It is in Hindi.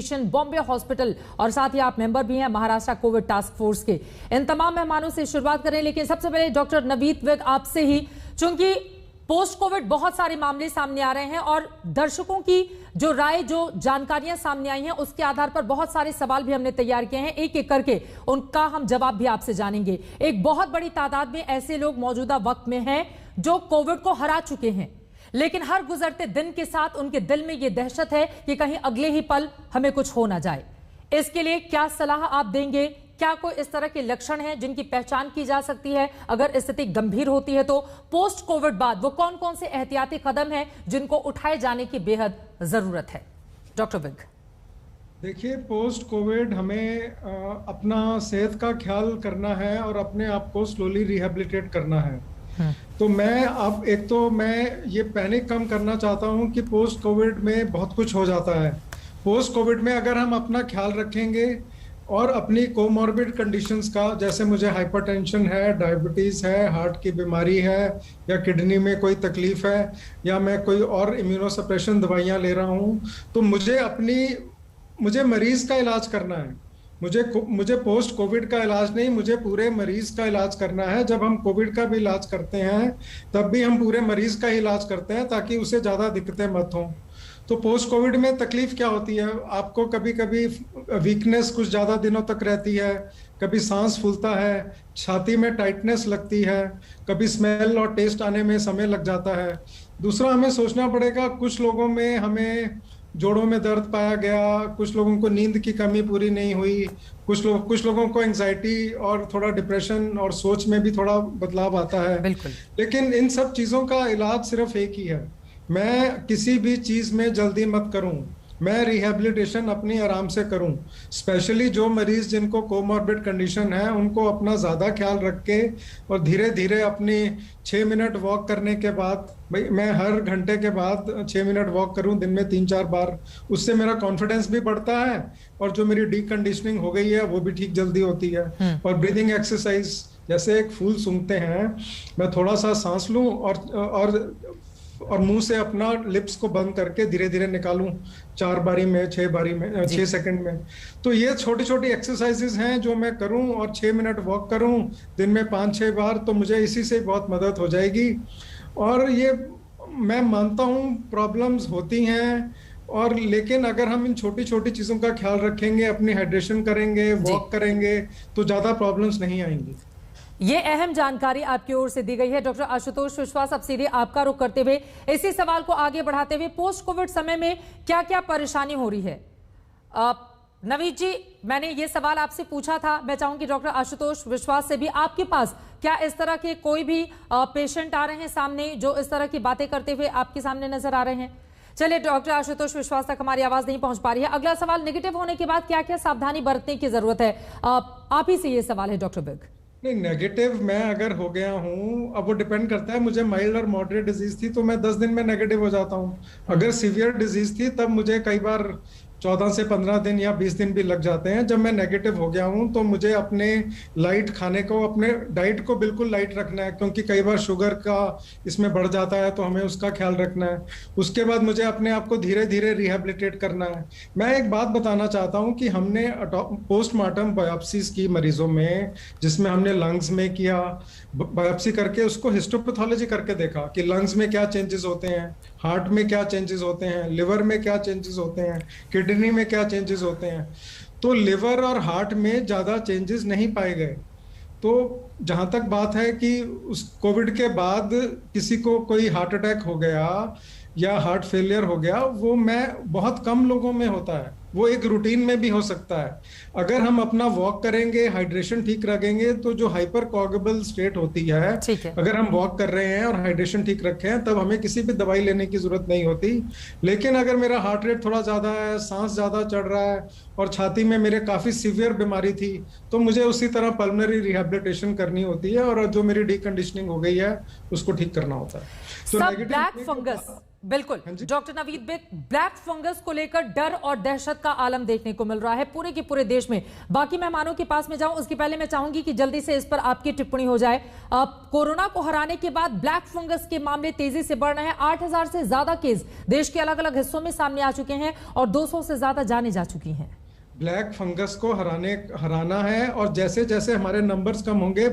फिजिशियन, बॉम्बे हॉस्पिटल और साथ ही आप मेंबर भी हैं महाराष्ट्र कोविड टास्क फोर्स के। इन तमाम मेहमानों से शुरुआत करें, लेकिन सबसे पहले डॉक्टर नवनीत विक आपसे ही, चूंकि पोस्ट कोविड बहुत सारे मामले सामने आ रहे हैं और दर्शकों की जो राय, जो जानकारियां सामने आई हैं, उसके आधार पर बहुत सारे सवाल भी हमने तैयार किए हैं। एक एक करके उनका हम जवाब भी आपसे जानेंगे। एक बहुत बड़ी तादाद में ऐसे लोग मौजूदा वक्त में हैं जो कोविड को हरा चुके हैं, लेकिन हर गुजरते दिन के साथ उनके दिल में यह दहशत है कि कहीं अगले ही पल हमें कुछ हो ना जाए। इसके लिए क्या सलाह आप देंगे? क्या कोई इस तरह के लक्षण हैं जिनकी पहचान की जा सकती है? अगर स्थिति गंभीर होती है तो पोस्ट कोविड बाद वो कौन कौन से एहतियाती कदम हैं जिनको उठाए जाने की बेहद जरूरत है? डॉक्टर विक। देखिए, पोस्ट कोविड हमें अपना सेहत का ख्याल करना है और अपने आप को स्लोली रिहेबिलिटेट करना है। तो मैं ये पैनिक कम करना चाहता हूं कि पोस्ट कोविड में बहुत कुछ हो जाता है। पोस्ट कोविड में अगर हम अपना ख्याल रखेंगे और अपनी कोमॉर्बिड कंडीशंस का, जैसे मुझे हाइपरटेंशन है, डायबिटीज़ है, हार्ट की बीमारी है, या किडनी में कोई तकलीफ है, या मैं कोई और इम्यूनोसप्रेशन दवाइयाँ ले रहा हूँ, तो मुझे मरीज़ का इलाज करना है। मुझे पोस्ट कोविड का इलाज नहीं, मुझे पूरे मरीज का इलाज करना है। जब हम कोविड का भी इलाज करते हैं तब भी हम पूरे मरीज का ही इलाज करते हैं ताकि उसे ज़्यादा दिक्कतें मत हों। तो पोस्ट कोविड में तकलीफ क्या होती है? आपको कभी कभी वीकनेस कुछ ज़्यादा दिनों तक रहती है, कभी सांस फूलता है, छाती में टाइटनेस लगती है, कभी स्मेल और टेस्ट आने में समय लग जाता है। दूसरा, हमें सोचना पड़ेगा, कुछ लोगों में हमें जोड़ों में दर्द पाया गया, कुछ लोगों को नींद की कमी पूरी नहीं हुई, कुछ लोगों को एंजाइटी और थोड़ा डिप्रेशन और सोच में भी थोड़ा बदलाव आता है। बिल्कुल। लेकिन इन सब चीज़ों का इलाज सिर्फ एक ही है। मैं किसी भी चीज़ में जल्दी मत करूं, मैं रिहेबिलिटेशन अपनी आराम से करूं। स्पेशली जो मरीज जिनको कोमॉर्बिड कंडीशन है उनको अपना ज़्यादा ख्याल रख के और धीरे धीरे अपनी 6 मिनट वॉक करने के बाद, भाई मैं हर घंटे के बाद 6 मिनट वॉक करूं दिन में 3-4 बार, उससे मेरा कॉन्फिडेंस भी बढ़ता है और जो मेरी डीकंडीशनिंग हो गई है वो भी ठीक जल्दी होती है। और ब्रीदिंग एक्सरसाइज, जैसे एक फूल सूंघते हैं, मैं थोड़ा सा सांस लूं और मुंह से अपना लिप्स को बंद करके धीरे धीरे निकालूं 4 बारी में, 6 बारी में, 6 सेकंड में। तो ये छोटी छोटी एक्सरसाइजेस हैं जो मैं करूं और 6 मिनट वॉक करूं दिन में 5-6 बार, तो मुझे इसी से बहुत मदद हो जाएगी। और ये मैं मानता हूं प्रॉब्लम्स होती हैं, और लेकिन अगर हम इन छोटी छोटी चीज़ों का ख्याल रखेंगे, अपनी हाइड्रेशन करेंगे, वॉक करेंगे, तो ज़्यादा प्रॉब्लम्स नहीं आएंगी। ये अहम जानकारी आपकी ओर से दी गई है। डॉक्टर आशुतोष विश्वास, अब सीधे आपका रुख करते हुए इसी सवाल को आगे बढ़ाते हुए, पोस्ट कोविड समय में क्या क्या परेशानी हो रही है? नवीद जी, मैंने ये सवाल आपसे पूछा था, मैं चाहूंगी डॉक्टर आशुतोष विश्वास से भी, आपके पास क्या इस तरह के कोई भी पेशेंट आ रहे हैं सामने जो इस तरह की बातें करते हुए आपके सामने नजर आ रहे हैं? चलिए, डॉक्टर आशुतोष विश्वास तक हमारी आवाज नहीं पहुंच पा रही है। अगला सवाल, नेगेटिव होने के बाद क्या क्या सावधानी बरतने की जरूरत है? आप ही से ये सवाल है डॉक्टर विक। नहीं, नेगेटिव मैं अगर हो गया हूँ, अब वो डिपेंड करता है। मुझे माइल्ड और मॉडरेट डिजीज थी तो मैं 10 दिन में नेगेटिव हो जाता हूँ। अगर सीवियर डिजीज थी तब मुझे कई बार 14 से 15 दिन या 20 दिन भी लग जाते हैं। जब मैं नेगेटिव हो गया हूँ तो मुझे अपने लाइट खाने को, अपने डाइट को बिल्कुल लाइट रखना है, क्योंकि कई बार शुगर का इसमें बढ़ जाता है तो हमें उसका ख्याल रखना है। उसके बाद मुझे अपने आप को धीरे धीरे रिहेबिलिटेट करना है। मैं एक बात बताना चाहता हूँ कि हमने पोस्टमार्टम बायोप्सीज की मरीजों में, जिसमें हमने लंग्स में किया, बायोप्सी करके उसको हिस्टोपैथोलॉजी करके देखा कि लंग्स में क्या चेंजेस होते हैं, हार्ट में क्या चेंजेस होते हैं, लिवर में क्या चेंजेस होते हैं, किडनी में क्या चेंजेस होते हैं। तो लिवर और हार्ट में ज़्यादा चेंजेस नहीं पाए गए। तो जहाँ तक बात है कि उस कोविड के बाद किसी को कोई हार्ट अटैक हो गया या हार्ट फेलियर हो गया, वो बहुत कम लोगों में होता है, वो एक रूटीन में भी हो सकता है। अगर हम अपना वॉक करेंगे, हाइड्रेशन ठीक रखेंगे, तो जो हाइपर कोएगुलेबल स्टेट होती है, अगर हम वॉक कर रहे हैं और हाइड्रेशन ठीक रखें, तब हमें किसी भी दवाई लेने की जरूरत नहीं होती। लेकिन अगर मेरा हार्ट रेट थोड़ा ज्यादा है, सांस ज्यादा चढ़ रहा है और छाती में मेरे काफी सीवियर बीमारी थी, तो मुझे उसी तरह पल्मोनरी रिहेबिलिटेशन करनी होती है और जो मेरी डीकंडीशनिंग हो गई है उसको ठीक करना होता है। तो ब्लैक फंगस, बिल्कुल doctor Naveed Baig, black fungus को लेकर डर और दहशत का आलम देखने को मिल रहा है पूरे के पूरे देश में। बाकी मेहमानों के पास में जाऊं उसके पहले मैं चाहूंगी कि जल्दी से इस पर आपकी टिप्पणी हो जाए। कोरोना को हराने के बाद ब्लैक फंगस के मामले तेजी से बढ़ रहे हैं। 8,000 से ज्यादा केस देश के अलग अलग हिस्सों में सामने आ चुके हैं और 200 से ज्यादा जाने जा चुकी हैं। ब्लैक फंगस को हराना है, और जैसे जैसे हमारे नंबर्स कम होंगे